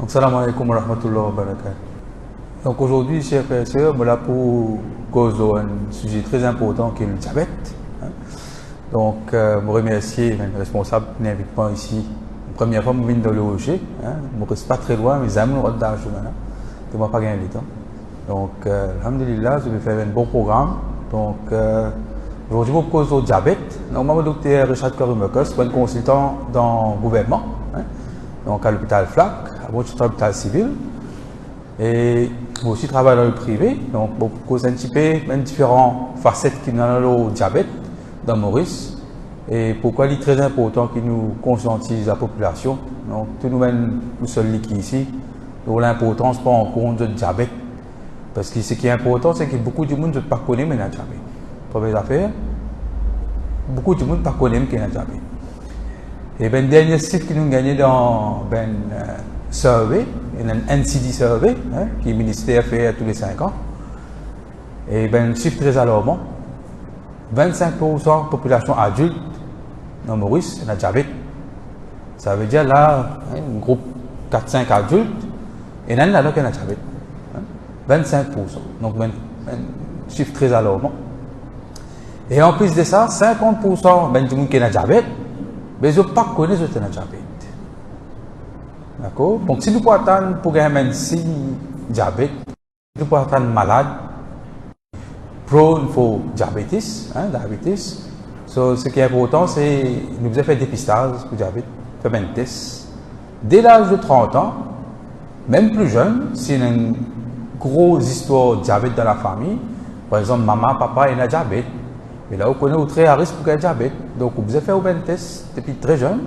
Donc, salam alaikum wa rahmatullahi wa barakatuh. Donc, aujourd'hui, chers frères et sœurs, voilà pour cause d'un sujet très important qui est le diabète. Donc, je remercie le responsable de l'invitement ici. La première fois, je viens de loger. Je ne reste pas très loin, mes amis ont d'âge maintenant. Je ne vais pas gagner le temps. Donc, alhamdulillah, je vais faire un bon programme. Donc, aujourd'hui, pour cause du diabète, normalement, le docteur Richard Karumekas, un consultant dans le gouvernement, donc à l'hôpital FLAC, à l'hôpital civil. Et je aussi travaille dans le privé, donc pour cause un petit peu différentes facettes qui ont le diabète dans Maurice. Et pourquoi il est très important que nous conscientisons la population. Donc, tout nous-mêmes, nous sommes qui ici, nous l'importance de prendre en compte du diabète. Parce que ce qui est important, c'est que beaucoup de monde ne pas connaître le diabète. Première affaire, beaucoup de monde ne pas connaître le diabète. Et le dernier site que nous avons gagné dans le survey, un NCD survey, qui le ministère fait tous les 5 ans. Et un chiffre très alarmant. 25% de la population adulte dans Maurice a diabète. Ça veut dire là, un groupe 4-5 adultes, et là, il y a diabète. 25%. Donc, un chiffre très alarmant. Et en plus de ça, 50% du monde qui a diabète, mais ils ne connaissent pas que c'est un diabète. D'accord? Donc, si nous pouvons attendre pour gagner un signe diabète, nous pouvons attendre malade, prone pour diabète, diabetes. So, ce qui est important, c'est nous devons faire dépistage pour diabète, faire un test. Dès l'âge de 30 ans, même plus jeune, s'il y a une grosse histoire de diabète dans la famille, par exemple, maman, papa, il a diabète. Mais là, on connaît au très à risque pour qu'il y ait diabète. Donc, vous devez faire un test depuis très jeune,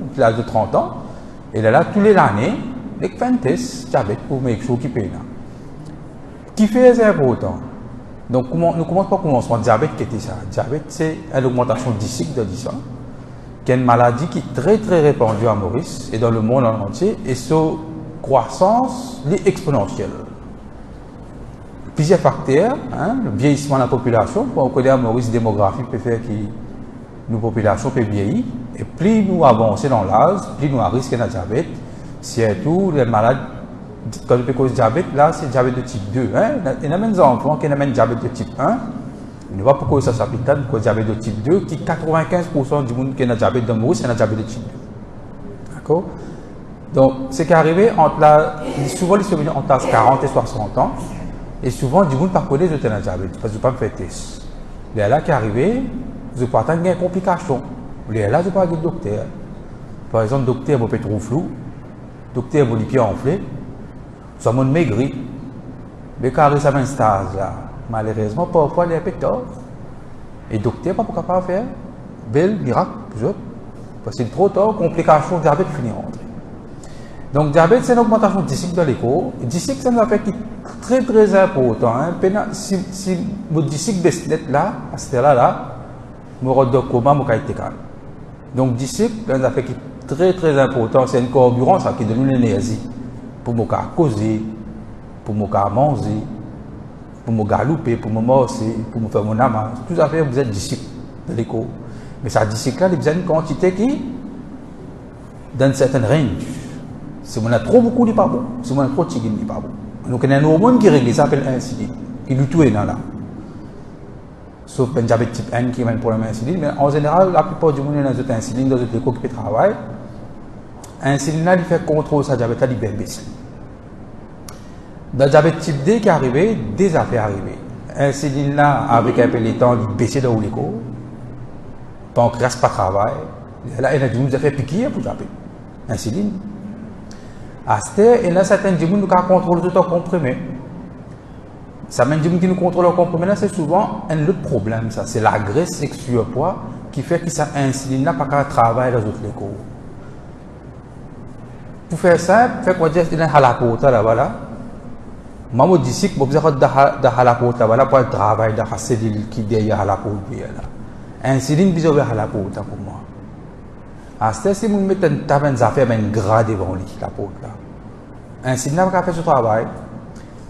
depuis l'âge de 30 ans. Et là, tous les années, vous fait un test diabète pour make sure qu'il paye là. Qui fait c'est important. Donc, nous commençons par commencer par diabète. Qu'est-ce que ça? Diabète, c'est une augmentation du cycle de sang, qui est une maladie qui est très très répandue à Maurice et dans le monde entier, et sa croissance est exponentielle. Plusieurs facteurs, le vieillissement de la population, on connaît à Maurice démographie peut faire que nos populations peuvent vieillir, et plus nous avançons dans l'âge, plus nous avons risque de diabète, surtout les malades. Quand je cause diabète, là, c'est diabète de type 2. Il y a même des enfants qui ont un diabète de type 1. Il ne voit pas pourquoi ça s'applique là, pourquoi diabète de type 2, qui 95% du monde qui a un diabète de Maurice, c'est un diabète de type 2. D'accord? Donc, ce qui est arrivé souvent les survenus entre 40 et 60 ans, et souvent, du monde ne connaît pas le diabète, parce que je ne pas me faire test. Les là qui est arrivé, je peux attendre des complications. Les là, je peux pas aller au docteur. Par exemple, le docteur peut être trop flou, le docteur va les pieds enflés. Ça m'a maigri. Mais quand ça va un stage là, malheureusement, parfois il y a un peu tard. Et le docteur n'est pas capable de faire. Bel miracle, parce que c'est trop tard, complication, diabète finit rentrer. Donc, le diabète, c'est une augmentation du cycle de l'écho. Le cycle, c'est un affaire qui est très très important. Si votre cycle baisse net là, à ce là, je vais de coma, je vais être calme. Donc, le cycle, c'est un affaire qui est très très important. C'est un carburant ça, qui donne l'énergie. Pour me causer, pour me manger, pour me galoper, pour me morcer, pour me faire mon amas. Tout à fait, vous êtes disciple de l'écho. Mais ça disciple là, il y a une quantité qui dans une certaine range. Si on a trop beaucoup, il n'est pas bon. Si on a trop de tigres, il n'est pas bon. Donc il y a un hormone qui règle, ça s'appelle insuline. Il lui tue dans là. Sauf un diabète type N qui a un problème d'insuline. Mais en général, la plupart du monde a une insuline dans une écho qui peut travailler. L'insuline là, il fait contrôle sa diabète, il va baisser. Dans le diabète type D qui est arrivé, des affaires arrivées. L'insuline là, avec un peu de temps, il baisse dans l'écho. Donc, il ne reste pas de travail. Là, il y a des affaires piquées pour le diabète. L'insuline. À ce stade, il y a certains gens qui contrôlent tout le comprimé. Ça même dit qui nous contrôle le comprimé, c'est souvent un autre problème. C'est la graisse et le surpoids qui fait que cette insuline n'a pas qu'à travailler dans les autres échos. Pour faire simple, fait quoi dire qu'il y a un halapota là voilà. Maman dit que vous avez un halapota voilà pour le travail de la cellule qui est derrière halapota là. Insuline besoin de halapota pour moi. À ce si vous mettez une table d'affaires un gras devant lui la peau là. Insuline n'a pas fait ce travail.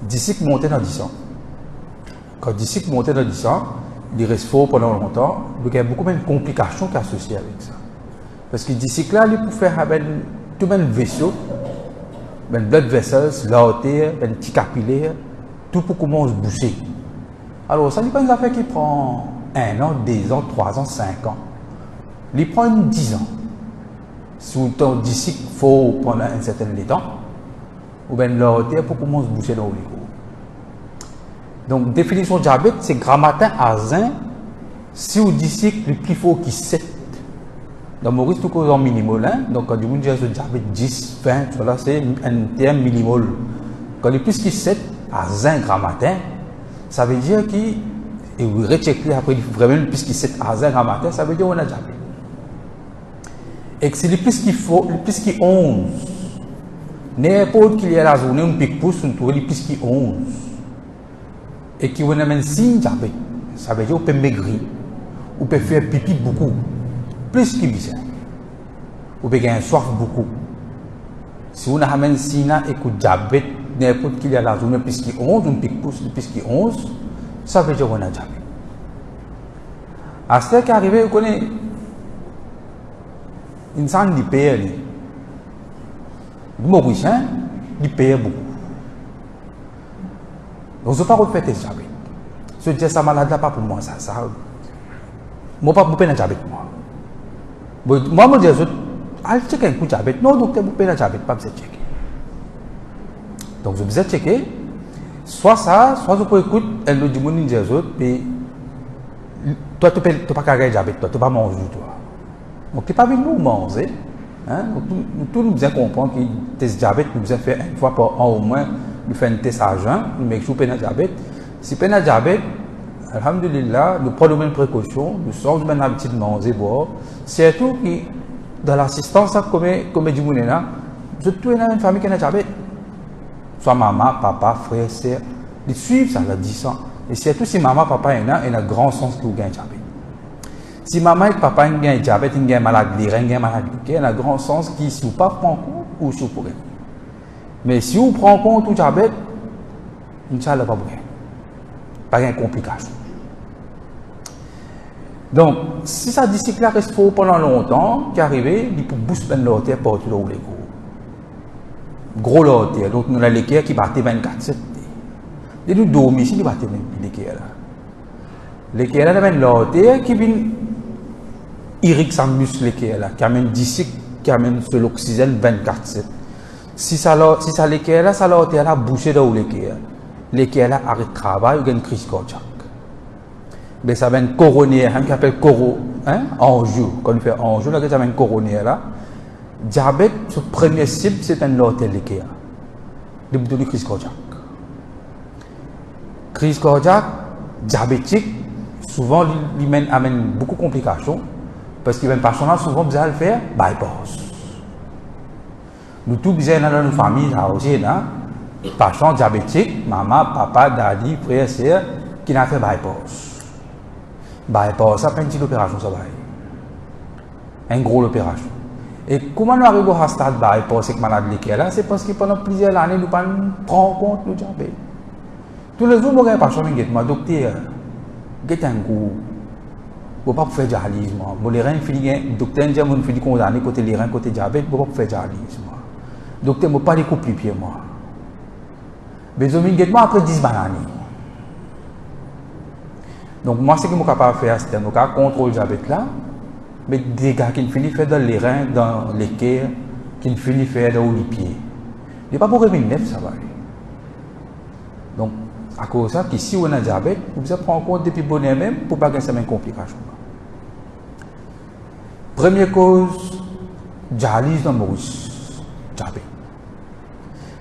D'ici que monter dans 10 ans. Quand d'ici que monter dans 10 ans, il reste fort pendant longtemps. Donc il y a beaucoup de complications qui sont associées avec ça. Parce que d'ici que là, il peut faire tout le vaisseau, ben blood vessels, l'artère, ben petit capillaire, tout pour commencer à boucher. Alors, ça n'est pas une affaire qui prend 1 an, 2 ans, 3 ans, 5 ans. Il prend 10 ans. Sous ton d'ici qu'il faut prendre un certain temps, ou bien l'artère pour commencer à boucher dans le corps. Donc, définition de diabète, c'est grammatin à zin, si vous dites le plus fort qui 7. Dans Maurice, tout cause en millimol, hein? Donc quand vous dites diabète 10, 20, voilà, c'est un terme millimol. Quand le plus qui 7 à 1 grammatin, ça veut dire qu'il, et vous recheckez après, vraiment le plus qui 7 à 1 grammatin, ça veut dire qu'on a diabète. Et que c'est le plus qui faut, le plus qui 11. N'importe qu'il y a la journée, on pique pouce, on trouve le plus qui 11. Et qui vous amène signe diabète. Ça veut dire qu'on peut maigrir, on peut faire pipi beaucoup. Plus qu'il dit ça. Ou bien soif beaucoup. Si on a un signe et que diabète, n'importe qui y a la journée, puisqu'il 11, on pique pouce, puisqu'il 11, ça veut dire qu'on a diabète. À ce qui est arrivé, on connaît une salle qui paye. Le Mauricien, il paye beaucoup. Donc, je ne vais pas refaire tes diabètes. Je dis ça malade là, pas pour moi, ça. Moi, pas pour payer un diabète, moi. Moi, je dis, allez checker un coup de diabète. Non, docteur, vous payez le diabète, pas besoin de checker. Donc, je besoin de checker. Soit ça, soit je peux écouter, elle nous dit, mon dit aux autres, mais toi, tu n'as pas carré le diabète, toi, tu n'as pas mangé, toi. Donc, tu n'es pas venu nous manger. Hein? Donc, tout nous besoin comprendre que tes diabète, nous besoin faire une fois par an au moins, nous faire un test à jeun, nous mettre sous le diabète. Si tu as diabète, alhamdulillah, nous prenons les mêmes précautions, nous sommes même l'habitude de manger, boire. Surtout que dans l'assistance, comme du monde là, je trouve une famille qui a diabète. Soit maman, papa, frère, sœur, ils suivent ça, ils disent ça. Et surtout si maman, papa est là, il y a un grand sens que vous gagnez diabète. Si maman et papa ont un diabète, ils ont un malade, ils ont un malade, il y a un grand sens qui, si vous ne prenez pas en compte, ou si vous prenez. Mais si vous prenez en compte le diabète, Inch'Allah, pas de pas de complications. Donc, si ça dit que là reste faux pendant longtemps, qui arrive, il peut booster l'artère partout où les gros l'artère. Donc, nous avons l'équerre qui battait 24/7. Et nous dormons ici, qui battait l'équerre là. L'équerre là, l'artère qui vient irriguer sa muscle l'équerre là, qui amène d'ici, qui amène sur l'oxygène 24/7. Si ça l'équerre là, ça l'artère là bouché dans l'équerre. L'équerre là arrête de travail, ou gagne une crise cardiaque. Mais ça va une coronaire, qui appelle enjeu. Quand on fait enjeu, là, ça va une coronaire là. Diabète, ce premier cible, c'est un artère l'équerre. De donner crise cardiaque. Crise cardiaque, diabétique, souvent, il amène beaucoup de complications. Parce qu'il y a une patient là, souvent, besoin de faire bypass. Nous tous, besoin dans notre famille, là aussi, là. Patient diabétique, maman, papa, daddy, frère, sœur, qui n'a fait bypass. Bypass, ça fait une petite opération, ça va. Une grosse opération. Et comment nous arrivons à ce stade de bypass avec malade l'équerre là, c'est parce que pendant plusieurs années, nous ne prenons pas en compte le diabète. Tous les jours, nous avons un patient qui dit, docteur, j'ai un goût. Vous ne pouvez pas faire dialyse. Les reins, le docteur dit, vous faites condamner côté les reins, côté diabète, vous ne pouvez pas faire dialyse. Docteur, je ne peux pas les couper les pieds. Mais je vais après 10 bananes. Donc, moi, ce que je suis capable de faire, c'est de contrôler le diabète là, mais des dégâts qui finissent faire dans les reins, dans les cœurs, qui finissent faire dans les pieds. Il n'y a pas pour revenir neuf, ça va aller. Donc, à cause de ça, si on a un diabète, vous devez prendre en compte depuis bonheur même pour ne pas avoir de complications. Première cause, dialyse dans Maurice, diabète.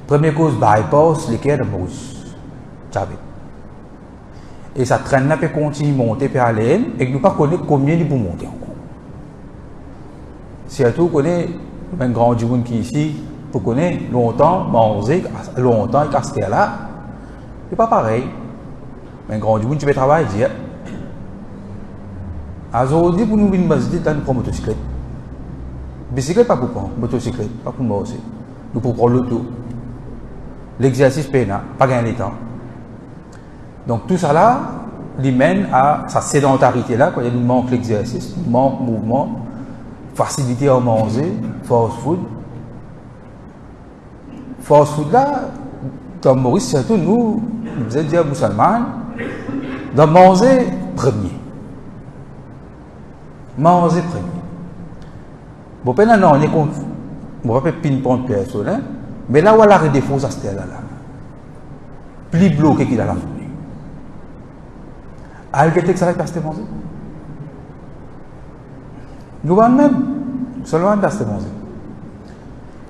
Première cause, bypass, l'équerre de Maurice, diabète. Et ça traîne là, puis continue à monter, puis aller, et nous ne connaissons pas combien il peut monter encore. Surtout, on connaît un grand monde qui est ici, pour connaître longtemps, manger, longtemps, et casser là. C'est pas pareil. Mais un grand monde, tu peux travailler, dire. Aujourd'hui, pour nous, une base dans une motocyclette. Bicyclette, pas pour prendre. Motocyclette, pas pour moi aussi. Nous pour prendre l'auto. L'exercice pénal, pas gagner le temps. Donc tout ça là, il mène à sa sédentarité là, quand il nous manque l'exercice, nous manque mouvement, facilité à manger, fast food, fast food là, dans Maurice, surtout nous, vous êtes dire musulmans, de manger premier. Manger premier. Bon, non, on est contre. On va pas pinpoint personne, mais là où elle a des défauts, ça c'était là. Plus bloqué qu'il a la journée. Elle a ça là, c'est manger. Nous même, seulement dans ce manger.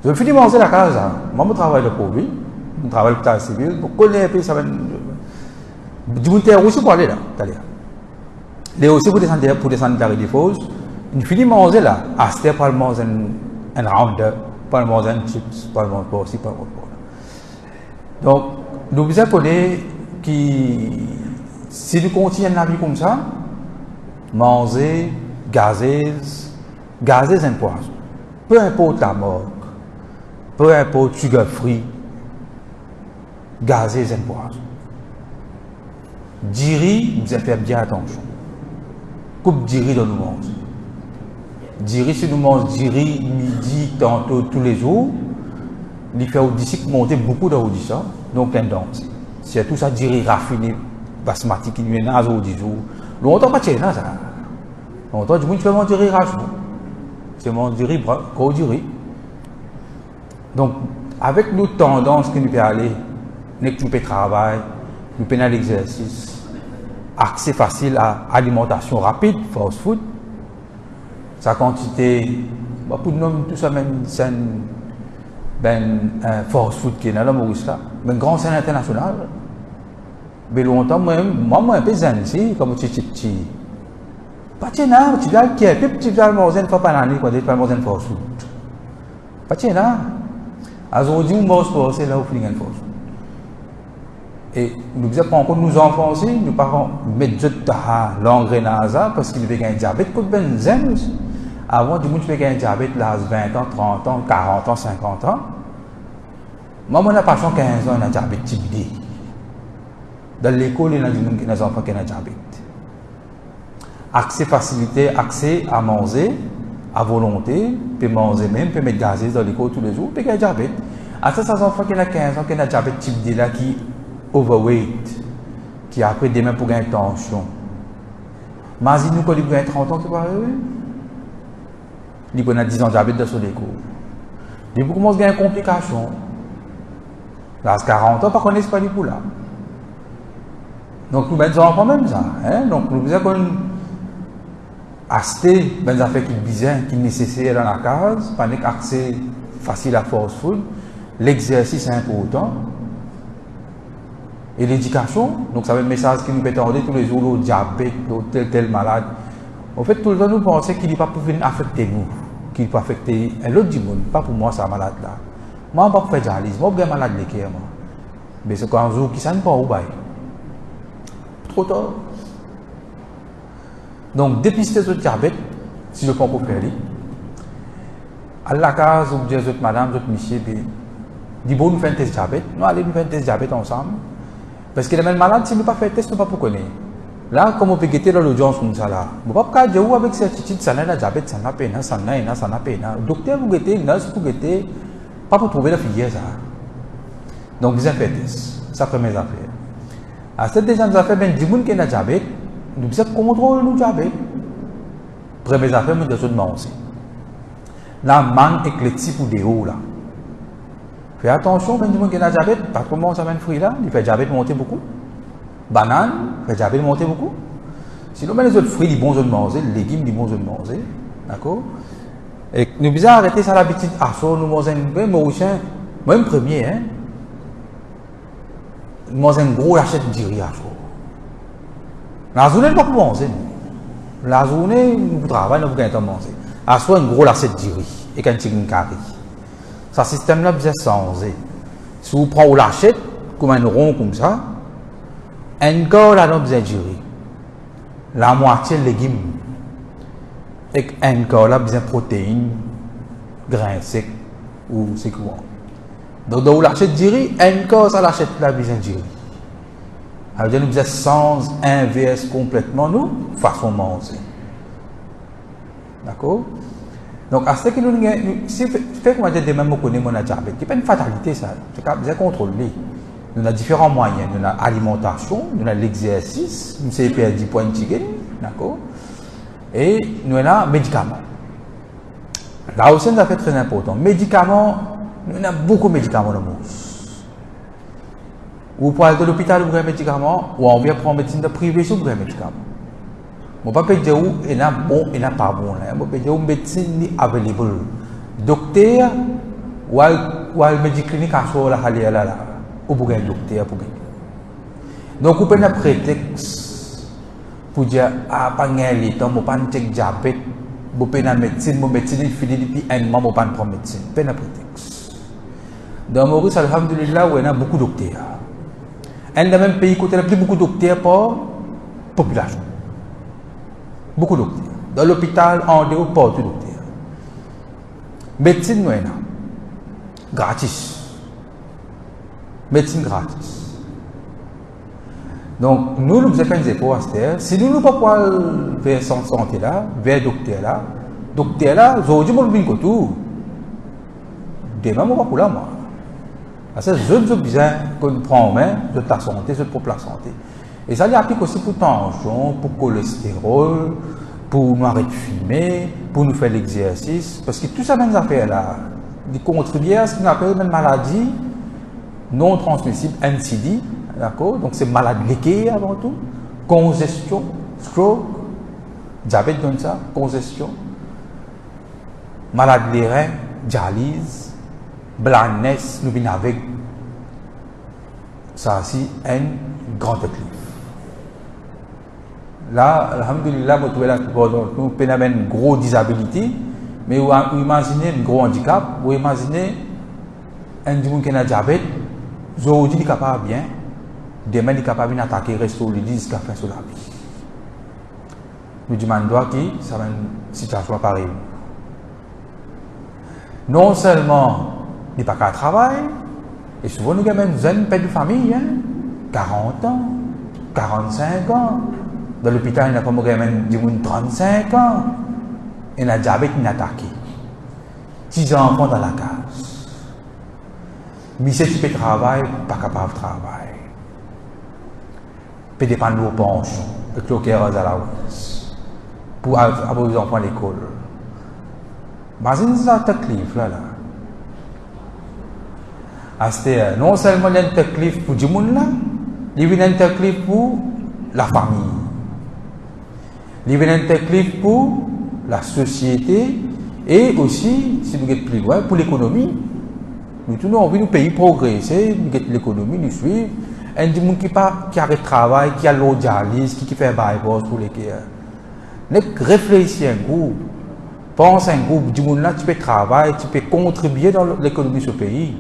Je finis de manger la case. Moi, je travaille pour lui. Je travaille pour l'état civil. Pour connaître, ça va. Du coup, aussi pour aller là. Les aussi pour descendre dans les défauts. Je finis de manger là. Ah, c'était pas le manger un round, pas le manger un chips, pas le manger aussi, pas le manger. Donc, nous vous appelez qui, si nous continuons la vie comme ça, manger, gazeuse un poisson. Peu importe la mort, peu importe sugar free, gazeuse un poisson. Diri, vous avez fait bien attention. Coupe diri dans nous manger. Diri, si nous mangeons diri midi, tantôt tous les jours, il fait d'ici monter beaucoup d'auditions, donc un danse. C'est tout ça diri raffiné, basmati qui nous est dans les jours. Longtemps pas de ça. Longtemps, du coup, tu fais mon diri raffiné. C'est mon diri, gros diri. Donc, avec nos tendances que nous pouvons aller, nous pouvons travailler, nous pouvons aller l'exercice, accès facile à alimentation rapide, fast food, sa quantité, pour nous, tout ça, même, c'est fast food qui est dans la Maurice, mais une grande scène internationale. Mais longtemps, moi, un peu zen ici, comme petit. Pas de là, tu vas qui est, puis tu vas manger une fois par année, quand tu vas manger une fast food. Pas de là. Aujourd'hui, on mange pour c'est là où on finit une fast food. Et nous disons pas encore nos enfants aussi, nos parents mettent de l'engrenage parce qu'ils veulent gagner un diabète, pour ben zen aussi. Avant, du monde qui veut gagner un diabète, là, 20 ans, 30 ans, 40 ans, 50 ans. Moi, mon patient 15 ans, il a un diabète type D. Dans l'école, il y a des enfants qui ont un diabète. Accès facilité, accès à manger, à volonté, puis manger même, puis mettre gazé dans l'école tous les jours, puis il y a un diabète. À ça, ces enfants qui ont 15 ans, qui ont un diabète type D, là, qui overweight, qui après demain pour gagner tension. Mais si nous, quand il gagne 30 ans, qui va arriver? Il a 10 ans de diabète dans son école. Il commence à gagner une complication. Là, à 40 ans, par contre, c'est pas du coup là. Donc, nous mettons enfants même ça. Hein? Donc, nous faisons qu'on acheter des affaires qui sont qui nécessaires dans la case, pas accès facile à fast food. L'exercice est important. Et l'éducation, donc ça va être un message qui nous peut attendre tous les jours, le diabète, tel malade. En fait, tout le temps, nous pensons qu'il n'est pas pour venir affecter nous, qu'il peut affecter un autre du monde, pas pour moi, ça malade là. Moi, je ne vais pas faire dialyse, moi, je suis malade de cœur. Mais c'est quand un jour qui ne s'en pas au bail. Trop tard. Donc, dépister ce diabète, si je peux pas faire. À la case, vous dites, madame, vous monsieur, dit bon, nous faisons un test diabète, nous allons nous faire un test diabète ensemble. Parce que les mêmes malades, si nous ne pas faire test, nous ne pouvons pas connaître. Là, comme on peut guetter dans l'audience comme ça, là, vous ne pouvez pas dire avec certitude, ça n'a pas de diabète, ça n'a pas de ça n'a pas de docteur, vous guettez, nurse, vous guettez, pas pour trouver la filière, ça. Donc, vous avez fait test. Ça, première affaire. À cette deuxième affaire, ben, du monde qui a diabète, nous devons contrôler le diabète. Première affaire, nous devons manger. La mangue éclectique pour des hauts, là. Fais attention, ben, du monde qui a diabète, pas trop manger un fruit là, il fait diabète monter beaucoup. Banane, fait diabète monter beaucoup. Sinon, ben, les autres fruits, ils bons de manger, les légumes, ils bons de manger. D'accord? Et nous devons arrêter ça l'habitude. Ah, ça, nous mangeons un peu, moi, un premier, hein. Nous mangeons un gros assiette de riz à chaud. La journée, nous ne pouvons pas manger. La journée, nous travaillons, nous ne pouvons pas manger. À soi, une grosse assiette de riz et un petit carré. Ce système-là, vous êtes changé. Si vous prenez l'assiette, comme un rond comme ça, un corps là, vous êtes riz. La moitié de légumes. Et un corps là, vous êtes protéines, grains secs ou c'est quoi. Donc, dans l'assiette de riz, un corps, ça l'assiette là, vous êtes riz. Alors, nous faisons sans inverse complètement, nous, façon manger. D'accord? Donc, à ce que nous, si fait que moi j'ai même connais mon diabète, c'est pas une fatalité ça, c'est bien contrôlé. Nous avons différents moyens, nous avons l'alimentation, nous avons l'exercice, nous avons perdu 10 points de chicken, d'accord, et nous avons les médicaments. Là aussi, c'est très important. Médicaments, nous avons beaucoup de médicaments dans le monde. Ou pour aller à l'hôpital, vous avez des médicaments, ou on vient prendre médecine privée, vous avez des médicaments. Je ne peux pas dire où il y a bon et il n'y a pas bon. Je peux dire où médecine est available. Docteur, ou le médecin clinique à soi, là, ou pour un docteur. Donc, vous pouvez un prétexte pour dire, ah, pas de temps, je ne peux pas diabète, je peux pas médecine, mon médecine est finie depuis un mois, je ne peux pas prendre médecine. Pas de prétexte. Dans Maurice, alhamdulillah, il y a beaucoup de docteurs. Dans le même pays, il y a plus beaucoup de docteurs pour la population. Beaucoup de docteurs. Dans l'hôpital, en dehors, pas de docteurs. Médecine, nous avons gratis. Médecine gratis. Donc, nous avons fait des efforts à ce terre. Si nous ne pouvons pas vers santé là, vers docteur là, aujourd'hui, nous avons tout. Demain, nous ne pouvons pas pour là, moi. Parce que je besoin qu'on prend en main de ta santé, de propre la santé. Et ça applique aussi pour tension, pour cholestérol, pour nous arrêter de fumer, pour nous faire l'exercice. Parce que tout ça, même affaires là, ils contribuent à ce qu'on appelle une maladie non transmissible, NCD, d'accord? Donc c'est maladie liquide avant tout, congestion, stroke, diabète comme ça, congestion, maladie des reins, dialyse, blindness, nous venons avec ça aussi, un grand déclin. Là, alhamdulillah, vous trouvez là, nous avons une grosse disabilité, mais vous imaginez un gros handicap, vous imaginez un monde qui a un diabète, aujourd'hui il est capable bien, demain il est capable d'attaquer le resto, il dit qu'il a fait sur la vie. Nous demandons qui ça va une situation pareille. Non seulement il n'est pas qu'à travailler, et souvent nous avons une jeune père de famille, 40 ans, 45 ans. Dans l'hôpital, il y a comme 35 ans. Et il a diabète inattaqué. 6 enfants dans la case. Mais si tu peux travailler, pas capable de travailler. Peut dépendre de vos pensions, avec le cœur à la ouest. Pour avoir vos enfants à l'école. Mais c'est un teclif là. Non seulement il y a un teclif pour le monde là, il y a un teclif pour la famille. Il y a un teclif pour la société et aussi, si nous sommes plus loin, pour l'économie. Nous avons envie de pays progresser, nous avons l'économie, nous suivre. Il y a des gens qui arrêtent le travail, qui a l'eau dialyse, qui fait bypass pour les gens. Réfléchis un groupe, pense un groupe, du monde là, tu peux travailler, tu peux contribuer dans l'économie de ce pays.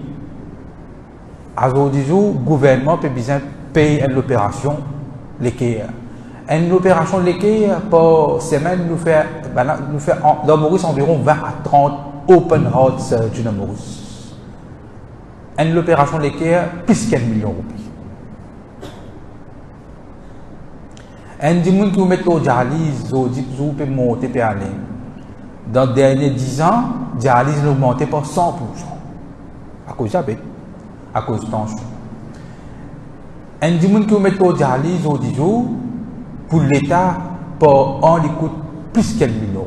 Aujourd'hui, le gouvernement peut bien payer l'opération l'équerre. Une opération l'équerre par semaine nous fait dans Maurice environ 20 à 30 open heart surgery dans Maurice. Une opération l'équerre plus qu'un million de roupies. Un des gens qui mettent au dialyse, vous pouvez monter et aller. Dans les derniers 10 ans, la dialyse a augmenté par 100% à cause de diabète. À cause de tension. Un des gens qui mettent au dialyse au 10 jours, pour l'État, par an, il coûte plus qu'un million.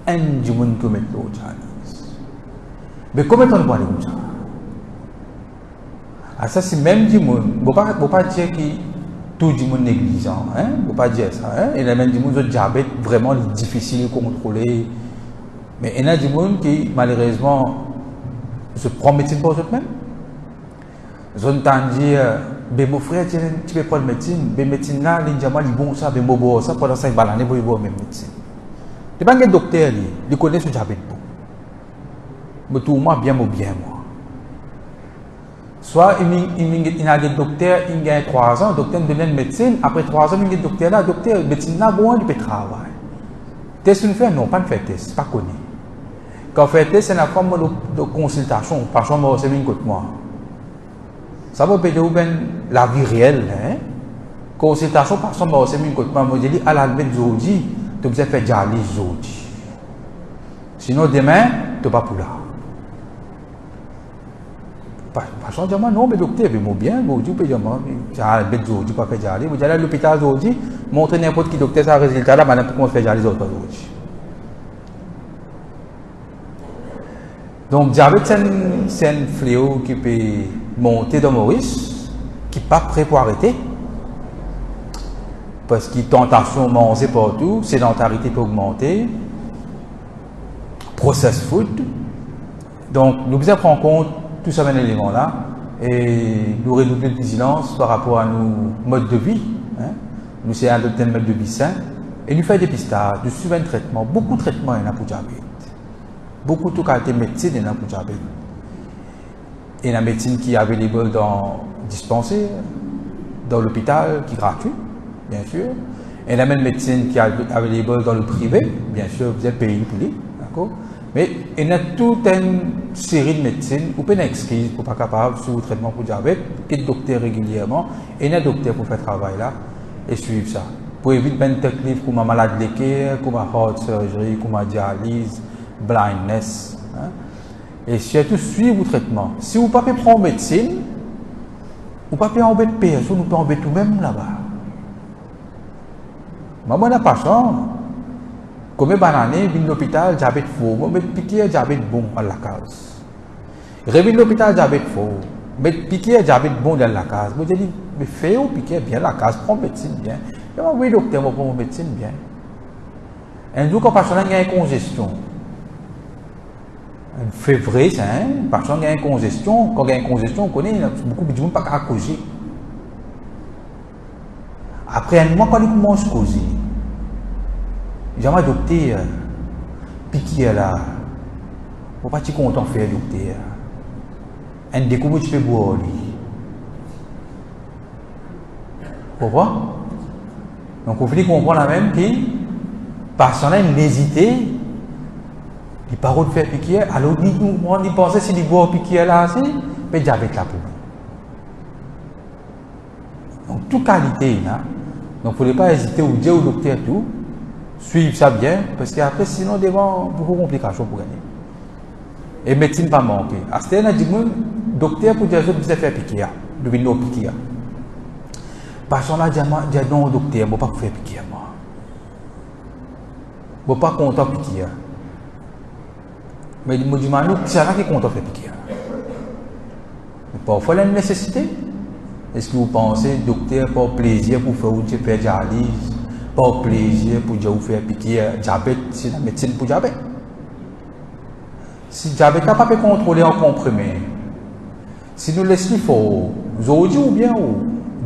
Un des gens qui mettent au dialyse. Mais comment on va aller comme ça? Ah, ça, c'est même des gens. Il ne faut pas dire que tout le monde est négligent. Il ne faut pas dire ça. Il y a même des gens qui ont un diabète vraiment difficile à contrôler. Mais il y a des gens qui, malheureusement, se prend médecine pour eux-mêmes. Je entends dire, mon frère, tu peux prendre médecine, mais médecine là, il bon ça, mais bon ça, pendant 5 balles, il faut même médecine. Il n'y a pas de docteur, il connaît ce diabète. Mais tout moi, bien, moi. Soit il a un docteur, il gagne 3 ans, le docteur donne une médecine, après 3 ans, il y a un docteur là, docteur, médecine là, bon, il peut travailler. Test une fait, non, pas de faire test, pas connu. Quand on fait test, c'est une forme de consultation, par exemple, c'est une côté moi. Ça va peut-être la vie réelle. Hein? Consultation, par exemple, c'est une côté moi. Je dis, à la limite, aujourd'hui, tu as fait dialyse aujourd'hui. Sinon, demain, tu n'es pas pour là. Pas changer, non, mais docteur, mais bien, vous dites, j'ai un bête aujourd'hui, pas fait aller. Vous allez à l'hôpital aujourd'hui, montrer n'importe qui docteur, ça résultat là, maintenant, pour qu'on fait aller les autres aujourd'hui. Donc, diabète, c'est un fléau qui peut monter dans Maurice, qui n'est pas prêt pour arrêter. Parce qu'il y a tentation de manger partout, sédentarité peut augmenter, process food. Donc, nous devons prendre en compte tous ces éléments-là et nous redoubler de vigilance par rapport à nos modes de vie. Hein. Nous essayons d'adopter un mode de vie sain et nous faire des dépistage, nous suivre un traitement. Beaucoup de traitements il y en a pour diabète. Beaucoup de qualité de médecine il y en a pour diabète. Il y a la médecine qui est available dans le dispensaire, dans l'hôpital, qui est gratuit, bien sûr. Il y a la même médecine qui est available dans le privé, bien sûr, vous êtes payé pour lui, d'accord. Mais il y a toute une série de médecines, vous pouvez inscrire pour ne pas capable sur le traitement pour diabète, et le docteur régulièrement, et il y a un docteur pour faire le travail là, et suivre ça. Pour éviter de mettre livre comme malade de cœur, comme heart surgery, comme dialyse, blindness. Hein. Et surtout suivre le traitement. Si vous ne pouvez pas prendre médecine, vous ne pouvez pas embêter personne, vous pouvez embêter tout-même là-bas. Maman n'a pas chance. Comme une banane, vient de l'hôpital, diabète faux. Mais piquer diabète bon à la case. Revient de l'hôpital, diabète faux. Mais piquer diabète bon dans la case. Moi, je dis, mais fais au piquer bien la case, prends médecine bien. Et moi, oui, docteur, moi, prends médecine bien. Un jour, quand personne a une congestion, un février, c'est un, personne a une congestion. Quand il y a une congestion, on connaît, beaucoup de gens ne peuvent pas causer. Après un mois, quand il commence à causer, j'ai un docteur, piqué là, faut pas être content de faire docteur. Un découvre tu peux boire lui. Vous comprenez? Donc on faut comprendre la même qui, personne n'a hésité, il parle de faire piquer, alors il pensait si il boit piquer là, c'est, mais diabète là pour lui. Donc toute qualité là, donc il ne faut pas hésiter ou dire au docteur tout. Suivre ça bien, parce qu'après, sinon, devant beaucoup de complications pour gagner. Et médecine pas manquer. À ce moment-là, docteur pour dire que vous avez fait piquer, vous devez nous piquer. Parce qu'on a dit non au docteur, je ne vais pas faire piquer moi. Je ne suis pas content de piquer. Mais il me dit, c'est là qui est content de faire piquer. Parfois, il y a une nécessité. Est-ce que vous pensez, docteur, pour plaisir, pour faire dialyse? Pas plaisir pour vous faire piquer diabète, c'est la médecine pour diabète. Si le diabète n'a pas pu contrôler en comprimé, si nous laissons fort, aujourd'hui ou bien,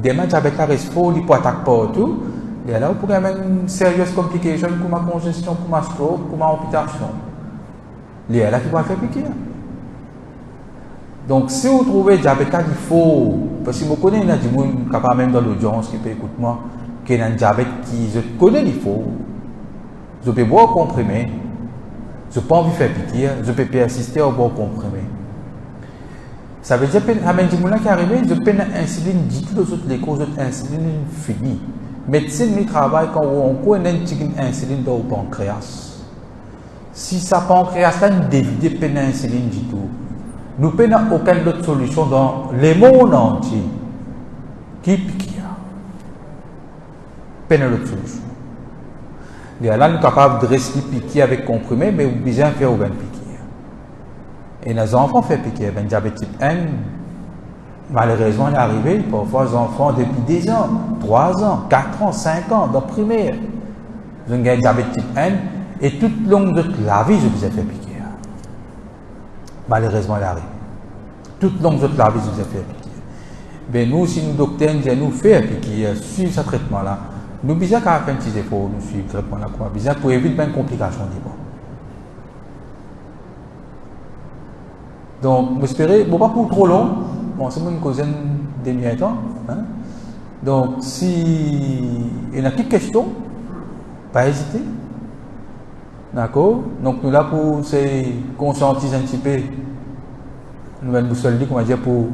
demain, le diabète reste fort, il peut attaquer partout, et là, vous pourrez avoir une sérieuse complication comme la congestion, comme la stroke, comme l'amputation. Il y a là qui va faire piquer. Donc, si vous trouvez le diabète il faut, parce que vous connaissez, il y a des gens capables même dans l'audience qui peut écouter moi, qui a un diabète qui je connais il faut, je peux boire comprimé, je n'ai pas envie de faire piquer, je peux persister à boire comprimé. Ça veut dire que les gens qui arrivent, je peux l'insuline, dit que les autres les causes d'insuline finies. Médecine, nous travaille quand on connaît une insuline dans le pancréas. Si ça pancréas là, nous dévidons pas l'insuline du tout. Nous n'avons aucune autre solution dans le monde entier qui pique. Peine l'autre solution. Là, nous sommes capables de rester piquer avec comprimé, mais nous sommes besoin de faire aucun piquer. Et nos enfants font piquer. Un diabète type 1, malheureusement, il est arrivé, parfois, les enfants, depuis 2 ans, 3 ans, 4 ans, 5 ans, dans le primaire, ils ont un diabète type 1, et toute longue de la vie, je vous ai fait piquer. Malheureusement, il est arrivé. Toute longue de la vie, je vous ai fait piquer. Mais nous, si nous, docteurs, nous faisons piquer, suivre ce traitement-là, nous avons besoin de faire un petit effort, nous suivre le traitement-là, nous avons besoin pour éviter une complication. Donc, j'espère, bon, pas pour trop long, bon, c'est une causaine des mi-temps. Hein? Donc, si il y a une petite question, pas hésiter. D'accord? Donc, nous là pour se conscientiser un petit peu, nous allons vous dire, comment dire, pour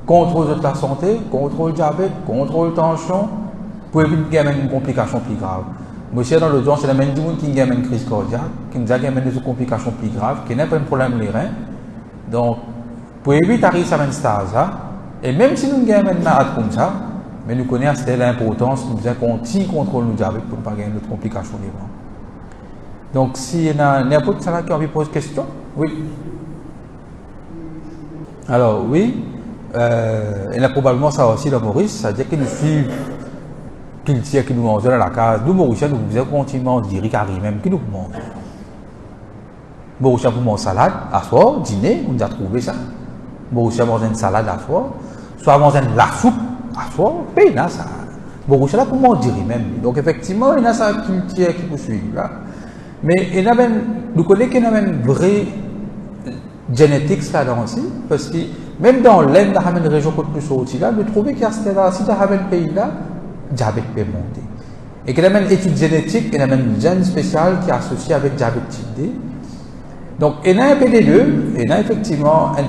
contrôle de la santé, contrôle diabète, contrôle tension, pour éviter qu'il y ait une complication plus grave. Monsieur, dans le genre, c'est la même monde qui a une crise cardiaque, qui nous a des complications plus graves, qui n'a pas un problème les reins. Donc, pour éviter à un stage, et même si nous avons un malade comme ça, mais nous connaissons l'importance, nous avons un petit contrôle nous diabète pour ne pas gagner d'autres complications les reins. Donc, si y a n'importe qui a envie de poser une question, oui. Alors, oui, il a probablement ça aussi dans Maurice, c'est-à-dire que nous suivons culture qui nous mange dans la case. Nous, Mauriciens, nous faisons continuellement du riz carré même qui nous mange. Mauriciens pour manger salade à soir, dîner, on a trouvé ça. Mauriciens mange une salade à soir, soit manger la soupe à soir, puis il y a ça. Mauriciens là pour manger du riz même. Donc effectivement, il y a ça culture qui nous suit là. Mais il y a même, nous connaissons qu'il y a même vraie génétique là-dedans aussi, parce que même dans l'Inde, dans la région côte plus sortie là, nous trouvons qu'il y a un pays là, diabète peut monter. Et qu'il y a même une étude génétique, il y a même une gène spéciale qui est associée avec diabète type D. Donc, il y a un peu des deux, il y a effectivement une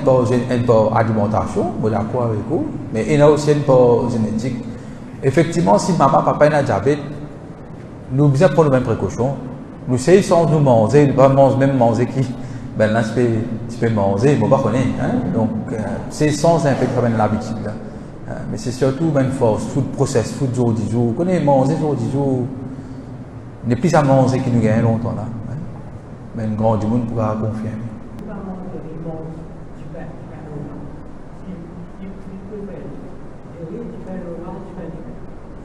part alimentation, je suis d'accord avec vous, mais il y a aussi une part génétique. Effectivement, si maman, papa a diabète, nous devons prendre les mêmes précautions. Nous essayons de nous manger, pas même manger qui, ben là, tu peux manger, mais pas connaître. Hein? Donc, c'est sans infecter l'habitude là. Mais c'est surtout une force, food process, food jour du jour. Vous connaissez, manger jour du jour, n'est plus à manger qui nous gagne longtemps là. Hein? Mais un grand du monde pourra confirmer.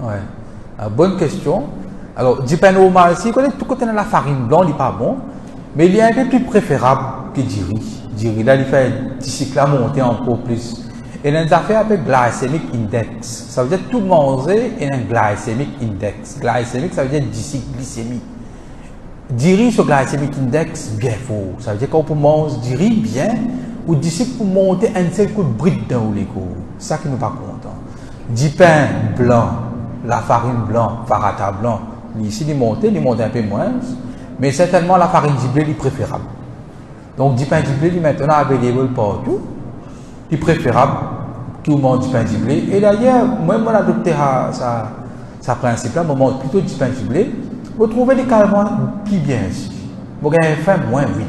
Ouais. Bonne question. Alors, du pain normal, si vous connaissez tout côté de la farine blanche, il n'est pas bon. Mais il y a un peu plus préférable que du riz. Du riz, là, il fait un cycle à monter encore plus. Et a une affaire avec glycemic index. Ça veut dire tout manger et un glycemic index. Glycemic, ça veut dire glycémie. Du riz sur glycemic index, bien faux. Ça veut dire qu'on peut manger du riz bien, ou d'ici pour monter un seul coup de bride dans les coups. C'est ça qui nous pas content. Du pain blanc, la farine blanc, farata blanc, ici, il monte un peu moins. Mais certainement, la farine du blé est préférable. Donc, du pain du blé est maintenant available partout. Il est préférable que vous mangez du pain du blé. Et d'ailleurs, moi, j'ai adopté ce principe-là, je mange plutôt du pain du blé. Vous trouvez les calmants plus bien ici. Vous gagnez faim moins vite.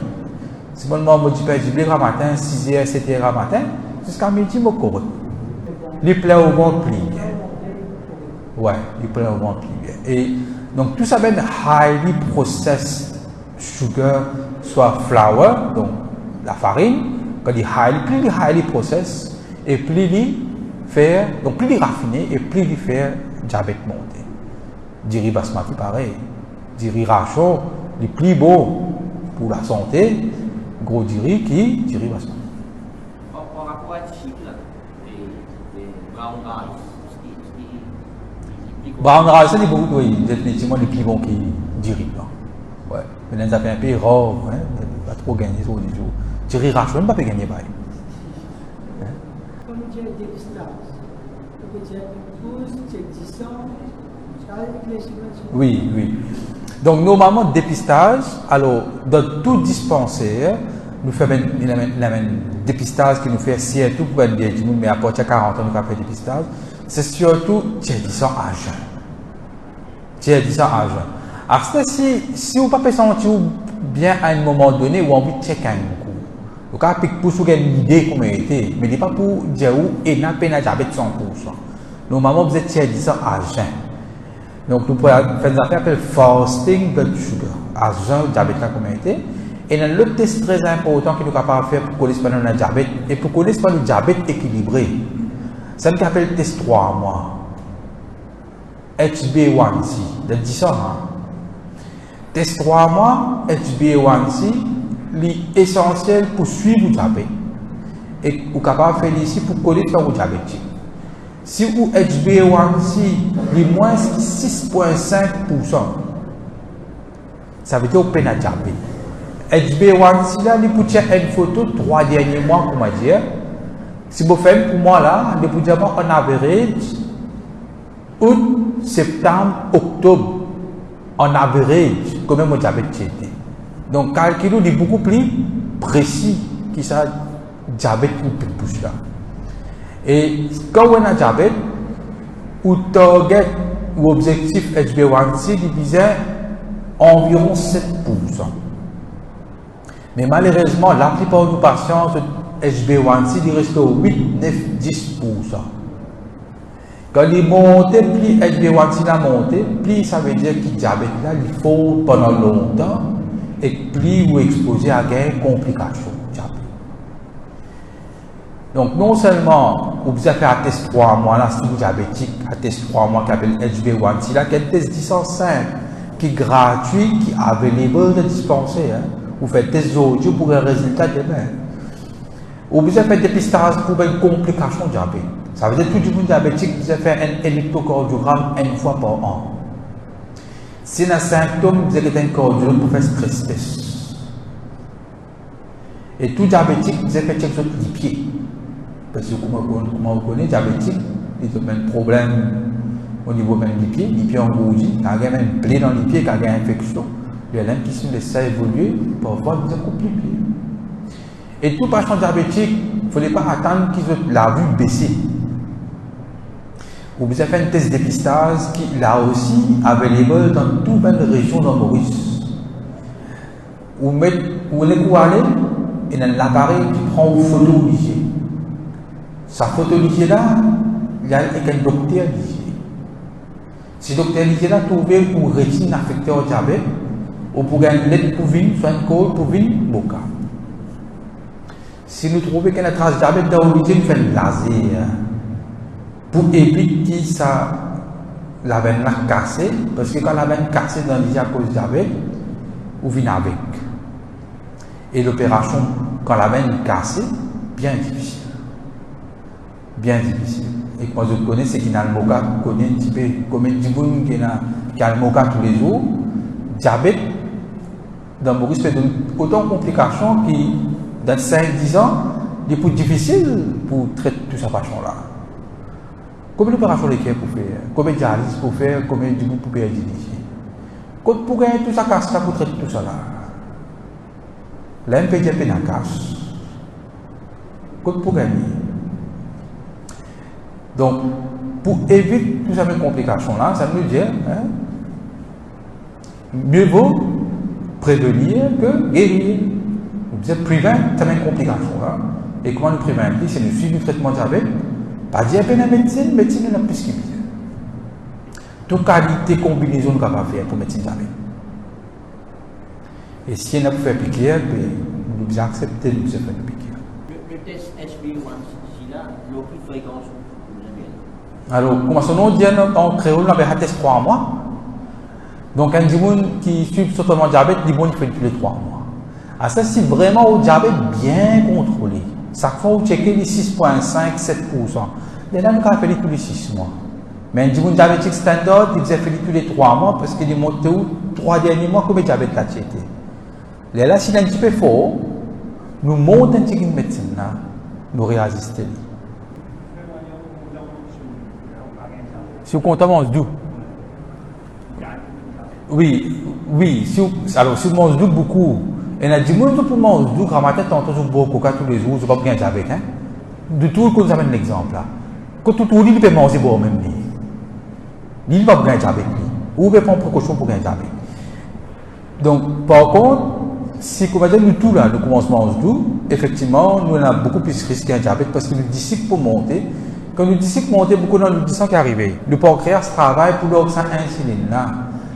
Si vous mangez du pain du blé le matin, 6h, 7h le matin, jusqu'à midi, je cours. Les plats au ventre plus bien. Ouais, les plats au ventre plus bien. Et donc, tout ça, c'est highly processed sugar, soit flour, donc la farine. Quand il plus highly processed et plus il fait, donc plus il raffiné et plus il fait diabète monter. Du riz basmati pareil, du riz rachon, le plus beau pour la santé, gros du riz du riz basmati. Par rapport à chic là, les brown rice, brown rice, c'est beaucoup, oui, définitivement les plus bons qui du riz blanc. Ouais, mais ça fait un peu rare, hein, pas trop gagner sur les jours. Je ne vais pas gagner. Comme tu as des distances, tu as 12, tu as 10 ans, oui, oui. Donc, normalement, dépistage, alors, dans tout dispensaire, nous faisons un dépistage qui nous fait surtout pour être bien, mais à partir de 40 ans, nous faisons dépistage. C'est surtout, tu as 10 ans à jeun. Tu as 10 ans à jeun. Alors, si vous ne pouvez pas sentir bien à un moment donné, ou envie de checker un coup. Donc, pour vous une idée comment il était, mais il n'est pas pour dire où il n'a pas de diabète 100%. Normalement, vous êtes tiers 10 ans à jeun. Donc, nous pouvons faire des affaires appelées fasting blood sugar. À jeun, le diabète là comment il était. Et il y a un autre test très important que nous sommes capables de faire pour connaître le diabète et pour connaître le diabète équilibré. C'est ce qu'on appelle le test 3 mois. HbA1c, de 10 ans. Test 3 mois, HbA1c, est essentiel pour suivre le diabète. Et vous êtes capable de faire ici pour connaître le diabète. Si vous HbA1c est moins 6,5%, ça veut dire que vous avez un diabète. HbA1c là, vous pouvez une photo 3 derniers mois, comment dire. Si vous faites pour moi là, vous pouvez dire en average, août, septembre, octobre, en average, combien mon diabète était. Donc, calcul est beaucoup plus précis que ça, diabète ou plus là. Et quand on a diabète, ou target ou objectif HbA1c divisé environ 7%. Mais malheureusement, la plupart de nos patients, HbA1c, il reste au 8, 9, 10%. Quand il monte, plus HbA1c a monté, plus ça veut dire que le diabète là, il faut pendant longtemps et plus vous exposez à des complications. Donc, non seulement vous avez fait un test 3 mois, là, si vous êtes diabétique, un test 3 mois qui s'appelle HbA1c, là, qui est un test 1005, qui est gratuit, qui est available de dispenser. Hein. Vous faites des audios pour un résultat demain. Vous avez fait des dépistage pour une complication de diabète. Ça veut dire que tout le monde diabétique, vous avez fait un électrocardiogramme une fois par an. Si vous avez un symptôme, vous avez un cardiologue pour faire stress test. Et tout diabétique, vous avez fait quelque chose du pied. Parce que, comme vous connaissez, diabétique, ils ont un problème au niveau même des pieds, les pieds engourdis, il y a même une plaie dans les pieds, il y a une infection. Il y a qui se laisse ça évoluer, parfois ils ont coupé les pieds. Et tout patient diabétique, il ne fallait pas attendre qu'ils aient la vue baissée. Vous avez fait un test dépistage qui est là aussi available dans toute une région de Maurice. Vous allez aller, il y a un appareil qui prend une photo lycée. Sa photo lycée là, il y a un docteur lycée. Si le docteur lycée là trouve une rétine affectée au diabète, ou pour une lettre pour venir, soit une code pour venir, boca. Si nous trouvons qu'il y a une trace de diabète dans le lycée, nous faisons un laser. Pour éviter que ça, la veine là cassée, parce que quand la veine cassée dans le lycée à cause du diabète, vous venez avec. Et l'opération, quand la veine est cassée, bien difficile. Bien difficile. Et moi je connais, c'est qu'il y a le moka, je connais un petit peu, comme un petit peu qui a le moka tous les jours. Diabète, dans Maurice, fait autant de complications qui, dans 5-10 ans, il est plus difficile pour traiter toute cette façon-là. Combien d'opérations l'équipe pour faire? Combien de dialyse pour faire? Combien de gens pour payer des pour gagner tout ça, casse pour traiter tout ça là. Là, on peut dire qu'il y a une casse. Pour gagner. Donc, pour éviter toutes ces complications-là, ça veut dire, hein, mieux vaut prévenir que guérir. Vous devez prévenir ces complications-là. Et comment nous prévenir? C'est nous suivre le traitement de diabète. Pas dire que la médecine, médecine n'a plus qu'il bien. Toute qualité combinaison qu'on va faire pour médecine diabète. Et si on a fait piquer, nous devons accepter de nous faire piquer. Le test HbA1c, là, l'eau plus fréquence. Alors, comment son nom dit en créole, on avait un test 3 mois. Donc, un gens qui suit sur le diabète, il fait tous les 3 mois. Ah, ça, c'est vraiment au diabète bien contrôlé. Chaque fois, vous checkez les 6,5, 7%. Les gens ont fait tous les 6 mois. Mais un gens diabétique standard, il fait tous les 3 mois parce qu'il est monté où 3 derniers mois, comme le diabète l'a checké. Là, si c'est un petit peu fort, nous montons un petit peu de médecine, nous réagissons. Si vous comptez mange d'où? Oui. Si vous mangez d'où beaucoup, et on a dit, moi, pour manger d'où, quand ma tête entend toujours coca tous les jours, je ne sais pas bien avec, hein. De tout, qu'on nous amène l'exemple là. Quand tout le monde peut manger bon même lui. Il ne va pas gagner avec lui. Ou il peut prendre précaution pour gagner avec. Donc, par contre, si comme nous tout là, nous commençons à manger d'où, effectivement, nous avons beaucoup plus de risques qu'un diabète parce que nous disons pour monter. Quand nous disons que monter, beaucoup dans nous disons qui arrive. Le pancréas travaille pour l'oxygène insuline là.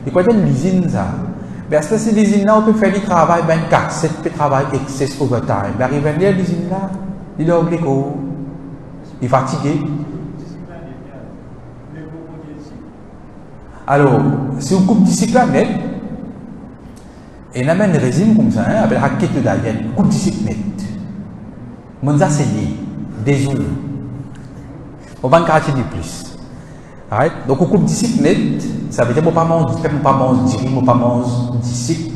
Et quoi dire l'usine ça? Ben c'est l'usine là, on peut faire du travail 24/7, peut travailler excess overtime. Ben arrive à l'usine là, il est au glyco, il est fatigué. Alors, si on coupe du cycle net, et on amène un régime comme ça, hein, avec la keto diet, coupe du cycle net. On a essayé, des jours. On va en quartier de plus. Right? Donc, on coupe du cycle net, ça veut dire qu'on ne mange du riz, on ne mange du cycle.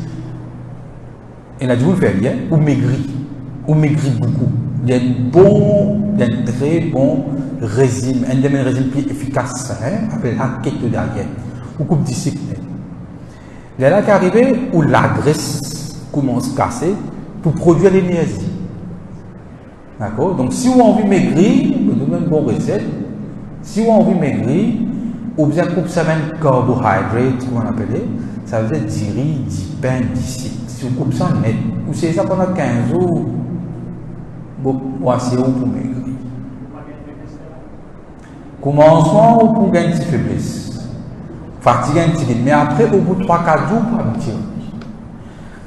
Et on a dit, vous le faites bien, ou maigrit beaucoup. Il y a un très bon régime, un des régimes plus efficaces, hein, avec la keto diet. On coupe du cycle net. Il y a là qui arrive où la graisse commence à casser pour produire l'énergie. D'accord? Donc, si vous avez envie de maigrir, vous donnez une bonne recette. Si vous avez envie de maigrir, ou bien coupe ça même carbohydrate, comme on appelle, ça veut dire 10 riz, 10 pains, 10 sites. Si vous coupez ça net, vous savez ça pendant 15 jours, vous asseyez pour maigrir. Commencement ou pour gagner une petite faiblesse, fatigue un petit peu, mais après, au bout de 3-4 jours, pour habituer.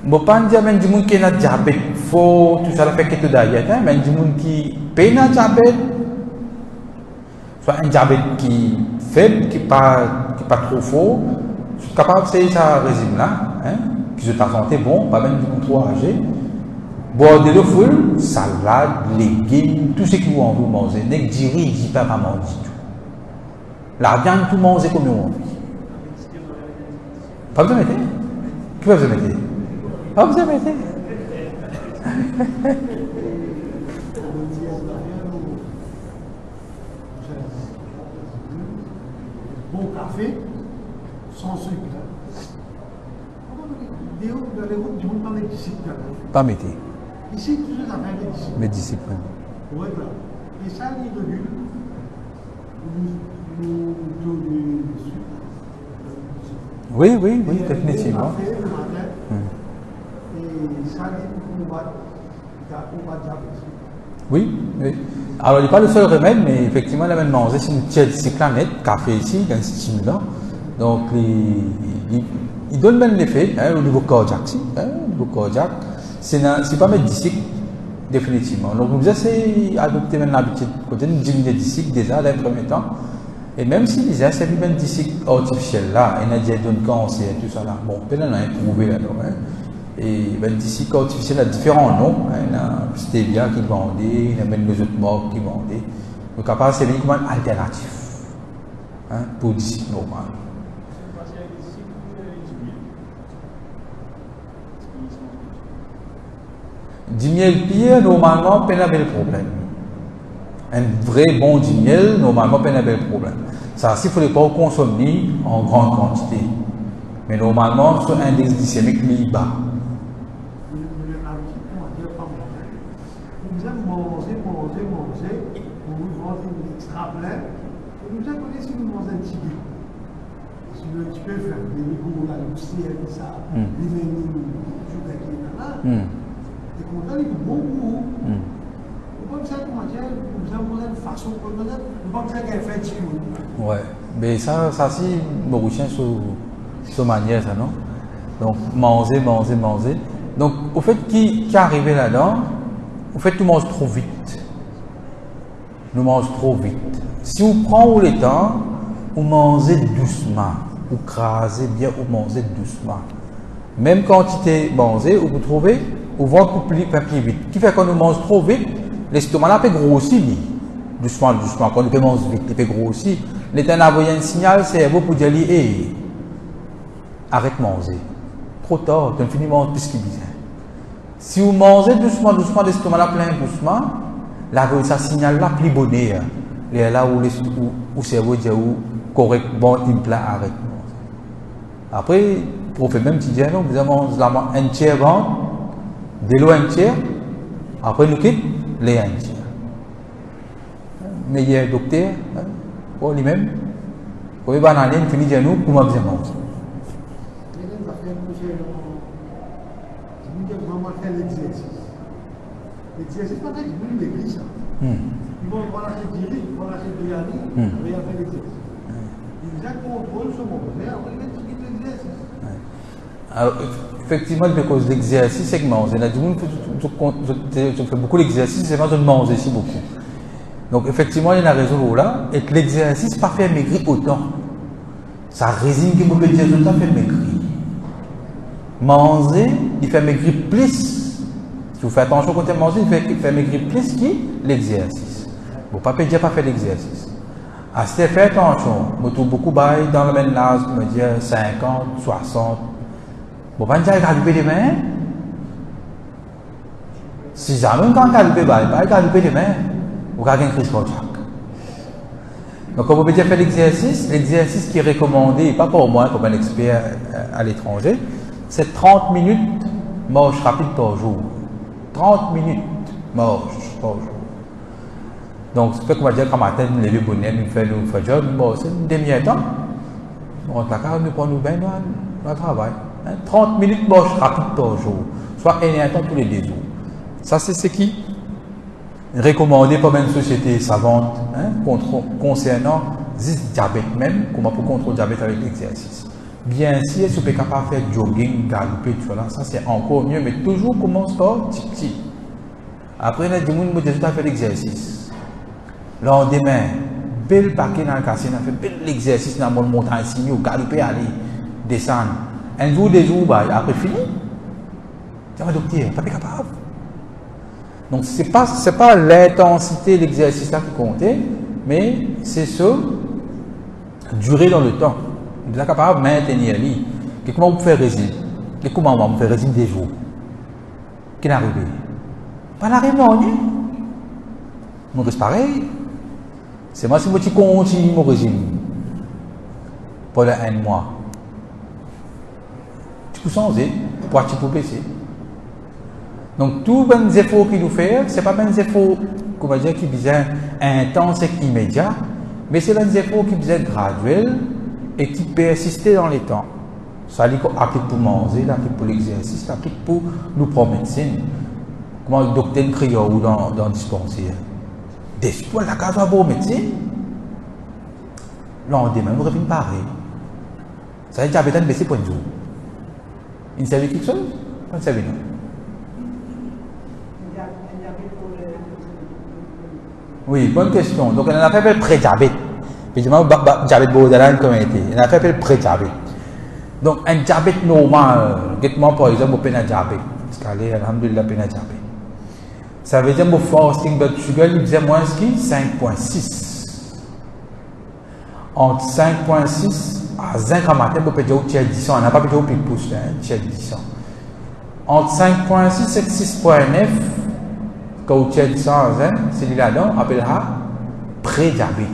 Je ne peux pas dire que les gens qui ont un diabète fort, tout ça, fait que diète, mais les gens qui peinent un diabète, soit un diabète qui est faible, qui n'est pas trop fort, sont capables de faire ce régime-là, qui se santé bon, pas même du trop âgé. Boire de l'eau full, salade, légumes, tout ce que vous avez manger. N'est-ce que riz, je ne pas manger du tout. La viande, tout manger comme on veut. Pas besoin de mettre. Qui va vous mettre? Pas besoin de mettre. Bon café, sans sucre. Dans les routes du monde, pas de disciples. Pas mettre. Ici, tout ça s'appelle des disciples. Mais discipline. Oui, voilà. Et ça, il régule. Nous donnons du sucre. Oui, définitivement. Et ça, il combat diabète. Oui. Alors, il n'est pas le seul remède, mais effectivement, la même manger, c'est une petite cyclanette, café ici, un stimulant. Donc, il donne même l'effet au niveau cardiaque. Au niveau cardiaque, c'est pas mettre du cycle, définitivement. Donc, nous essayons d'adopter maintenant l'habitude de diminuer du cycle déjà dans le premier temps. Et même si les essais de mettre du cycle artificiel là, il y a des données cancer et tout ça là, bon, peut-être on a prouvé là-dedans. Et ben, du cycle artificiel a différents noms. Il y a Stevia qui vendait, il y a même les autres marques qui vendaient. Donc, à part, c'est uniquement un alternatif pour du cycle normal. Du miel pire, normalement, peine à le problème. Un vrai bon du miel, normalement, peine à le problème. Ça, il ne faudrait pas consommer en grande quantité. Mais normalement, sur un index glycémique, il est bas. Nous allons manger, pour nous vendre une extra plein. Et nous allons si nous mangeons un petit peu. Si nous un petit peu faire des rigours, la poussière, tout ça, les menus, tout ça qui est là. Et qu'on a eu bon goût. Nous ne savons pas dire, nous avons une façon de nous ne pas dire qu'elle fait du tout. Ouais, mais ça c'est mauricien sur manière, ça, non? Donc, manger. Donc, au fait, qui est arrivé là-dedans, au fait, nous mange trop vite. Nous mange trop vite. Si vous prenez le temps, vous mangez doucement. Vous crasez bien, vous mangez doucement. Même quantité mangée, vous trouvez, vous ventre plus vite. Qui fait qu'on nous mange trop vite, l'estomac là peut grossir. Doucement, quand on peut manger vite, il peut grossir. L'État a envoyé un signal, c'est vous pour dire, hey, arrête de manger. Trop tard, tu as fini de manger plus qu'il disait. Si vous mangez doucement, l'estomac là plein doucement, là, ça signale là plus bonheur. Et là où le cerveau dit, correct, bon, il plat, arrête de manger. Après, pour faire même petit dire, non, vous avez un tiers ventre, de l'eau un tiers, après nous quitte, les un tiers. Meilleur docteur, pour lui-même, pour les bananes, il finit de nous, pour m'amuser manger. L'exercice, pas qu'il nous l'église. Ils vont lâcher du riz, ils vont lâcher de l'année, ils vont faire l'exercice. Ils contrôlent ce moment, mais après, ils mettent l'exercice. Alors, effectivement, à cause de l'exercice, c'est que manger. Je fais beaucoup d'exercice, c'est vraiment de manger ici beaucoup. Donc, effectivement, il y a une raison là, et que l'exercice pas fait maigrir autant. Ça résine que vous pouvez dire tout le temps fait maigrir. Manger, il fait maigrir plus. Si vous faites attention quand vous mangez, il fait maigrir plus que l'exercice. Vous ne pouvez pas faire l'exercice. À ce fait attention, je trouve beaucoup de dans le même âge, je me dis 50, 60. Vous ne pouvez pas galoper les mains. Si jamais vous galopez, pas galoper les mains, vous avez une crise cardiaque. Donc, quand vous pouvez faire l'exercice qui est recommandé, pas pour moi comme un expert à l'étranger, c'est 30 minutes marche rapide par jour. 30 minutes marche par jour. Donc, ce qu'on va dire qu'en matin, nous levons bonnet, nous faisons le job, bon, c'est une demi-heure temps. On va nous prendre bien dans le travail. 30 minutes marche rapide par jour, soit un temps tous les 2 jours. Ça, c'est ce qui est recommandé par une société savante concernant le diabète même, comment pour contrôler le diabète avec l'exercice. Bien sûr, si vous êtes capable de faire jogging, galoper, tout ça, ça c'est encore mieux, mais toujours commence par petit. Après, il y a des gens qui ont fait l'exercice. Le lendemain, bel paquet dans le cassé, on a fait bel l'exercice dans la montagne, galoper, aller, descendre. Un jour, 2 jours, après fini. Tu vas docteur, pas capable. Donc, ce n'est pas l'intensité de l'exercice là qui comptait, mais c'est ce durer dans le temps. Vous êtes capable de maintenir lui. Comment vous faites régime? Comment vous faites régime des jours? Qui n'est arrivé? Pas l'arrivée, non? Mon reste pareil. C'est moi si je continue mon régime pendant 1 mois. Tu peux changer, tu peux baisser. Donc, tous les efforts qu'il nous fait, ce n'est pas des efforts qui sont intenses et immédiats, mais c'est des efforts qui sont graduels et qui persistent dans les temps. Ça applique pour manger, ça applique pour l'exercice, ça applique pour nous prendre médecine. Comment le docteur crie dans le dispensaire? D'espoir, la case va pour médecine. Lendemain, nous revenons pareil. Ça veut dire que diabète baissé pour un jour. Il savait quelque chose? Pas de savoir non. Oui, bonne question. Donc, on a fait le pré-diabète. Évidemment, diabète borderline comme été. On a fait le pré-diabète. Donc, un diabète normal, par exemple, on a un diabète. Parce qu'allez, alhamdoulilah, on a un diabète. Ça veut dire que mon fasting blood sugar, il disait moins que 5,6. Entre 5,6 à 5 à matin, on peut dire que 10 ans. On n'a pas pu dire au pic pouce, 10 ans. Entre 5,6 et 6,9, quand vous avez 10 ans, c'est là-dedans, on appellera pré-diabète.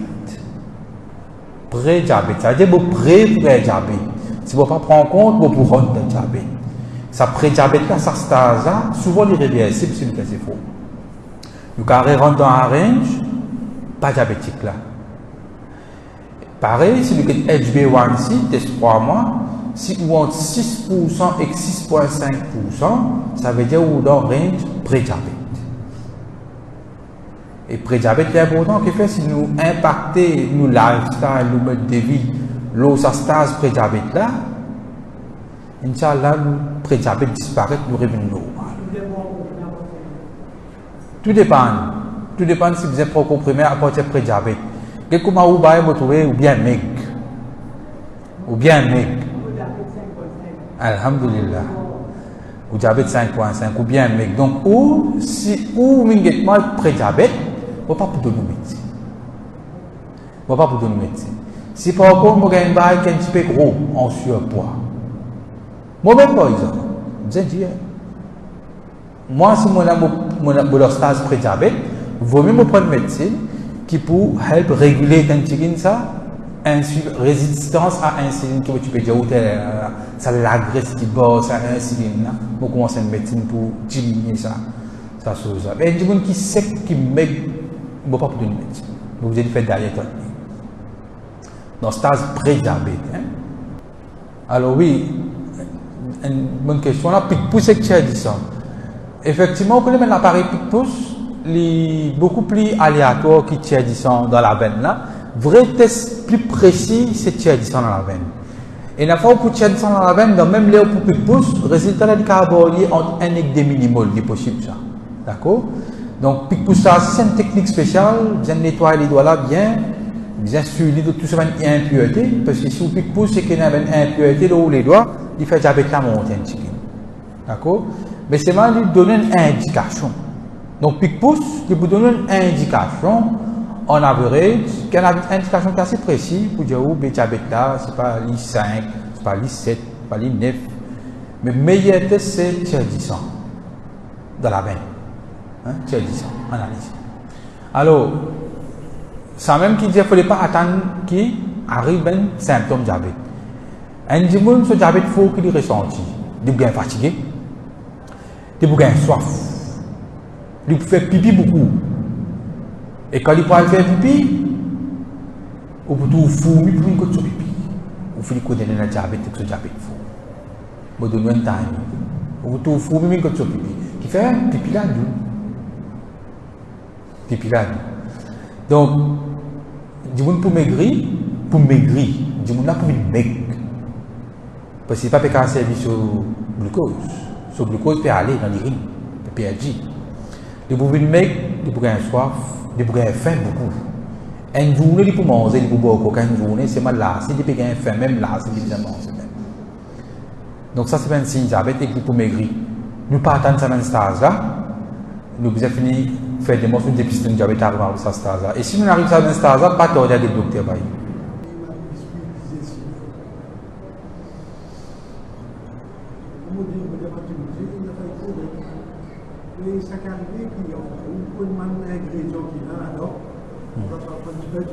Pré-diabète, ça veut dire que pré-diabète. Si vous ne prenez pas en compte, vous pouvez rentrer dans le diabète. Ça pré-diabète-là, ça stase-là, souvent irréversible, c'est faux. Nous, quand on rentre dans un range, pas diabétique là. Pareil, si vous avez HbA1c, test 3 mois, si vous avez 6% et 6,5%, ça veut dire que vous êtes dans le range pré-diabète. Et pré-diabète, c'est important qu'il fait si nous impactons nos lifestyle, nos modes de vie, l'eau, ça stase pré-diabète là, Inch'Allah, le pré-diabète disparaît, nous revenons normal. Tout dépend. Tout dépend si vous êtes pro-comprimé à partir de pré-diabète. Comment vous allez vous trouver ou bien maigre. Ou bien maigre. Alhamdulillah. Ou diabète 5,5 ou bien maigre. Donc, si vous avez pré-diabète, vous ne pouvez pas donner médecine. Vous ne pouvez pas donner médecine. Si par contre, vous avez un bail qui est un petit peu gros en surpoids. Moi-même, par exemple, je dis, moi, si mon stase pré-diabète, vaut mieux me prendre une médecine qui peut réguler ça, résistance à l'insuline, que tu peux dire, ça la graisse qui bosse à l'insuline, vous commencez une médecine pour diminuer ça. Ça chose. Mais il y a des gens qui sait qui ne vont pas pour une médecine. Vous avez fait derrière toi. Dans stase pré-diabète. Alors oui, une bonne question. Là, pic-pouce, c'est que tu as dit ça. Effectivement, on connaît l'appareil pic-pouce, il est beaucoup plus aléatoire que tu as dit ça dans la veine. Là. Vrai test plus précis, c'est que tu as dit ça dans la veine. Et la fois où tu as dit ça dans la veine, dans même l'air pour pic-pouce, le résultat du carbone entre 1 et 2 millimoles, c'est possible ça. D'accord? Donc, pic-pouce, c'est une technique spéciale, bien nettoyer les doigts là, bien suivi de tout ça, une impureté, parce que si vous pic-pouce, c'est qu'il y a une impureté là où les doigts, il fait diabète la monter un petit peu. D'accord? Mais c'est mal de donner une indication. Donc, pic-pouce, il vous donne une indication en average, qui a une indication assez précise pour dire où le diabète là, c'est pas l'I5, c'est pas l'I7, c'est pas l'I9. Mais le meilleur test, c'est tiers 10 ans dans la veine. Hein? Tiers 10 ans, analyse. Alors, ça même qui dit qu'il ne fallait pas attendre qu'il arrive un symptôme diabète. Un dimanche, ce diabète, il faut qu'il ait ressenti. Il est fatigué, il est soif, il fait pipi beaucoup. Et quand il peut faire pipi, il peut tout fourmi pour une côte de pipi. ou faut qu'on ait un diabète que ce diabète fou. Moi donne un time. Ou tout fou même quand tu pipi. Qui fait pipi là nous. Pipi là. Donc du monde pour maigrir, du monde là pour maigrir. Parce que c'est pas qu'un service sur glucose. Sur glucose peut aller dans l'urine, peut PLG. De pour une maigre, de pour gagner soif, de pour gagner faim beaucoup. Une journée, il faut manger, il faut boire, une journée, c'est mal là, c'est de gagner faim, même là, c'est déjà manger. Donc ça, c'est un signe diabète et pour maigrir. Nous partons de ce stage là, nous avons fini de faire des morceaux de dépistage de diabète à ce stage là. Et si nous arrivons à ce stage là, pas tarder à des docteurs. Et ça arrive qu'il y a un ingrédient qui est là, alors, on va faire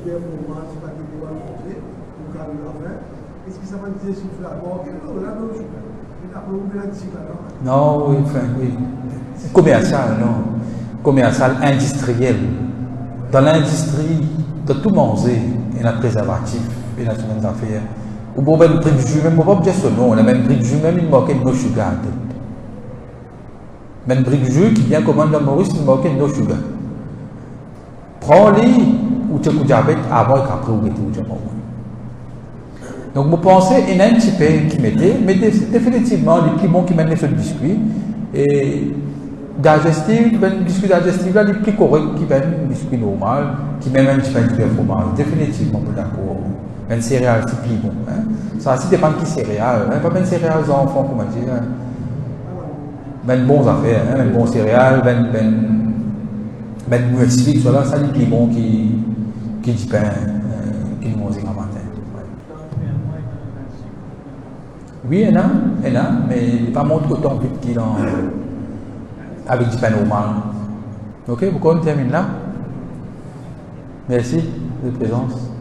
un moment, c'est pas qu'il va manger, ou quand il va faire. Est-ce que ça va dire sur la mort? Là, non, je vais appeler un petit là. Non, oui, enfin, oui. Commercial, non. Commercial, industriel. Dans l'industrie, de tout manger, il y a un préservatif, il y a des affaires. Ou bon, ben, le prix du jus, même, on va pas dire ce nom, on a même prix du jus, même, il manquait de no sugar. Même brique de jus qui vient commande dans Maurice, il manque no sugar. Prends-les ou tu as diabète avant et qu'après vous mettez au diamant. Donc, vous pensez, il y a un petit peu qui mettait, mais définitivement, les plus bons qui mènent sur le biscuit, et digestif, le biscuit digestif, là, les plus corrects qui mènent le biscuit normal, qui mènent un petit peu de fromage. Définitivement, d'accord. Même céréales, c'est plus bon. Hein. Ça aussi dépend de qui céréales. Hein. Pas même céréales aux enfants, comment dire. Hein. Ben bons affaires, hein, ben bons céréales, ben muesli, cela, ça les plus bons qui du pain, qui nous mangent le matin. Oui, il y en a, mais il n'est pas montre autant vite qu'il en avec du pain normal. Ok, pourquoi on termine là? Merci de votre présence.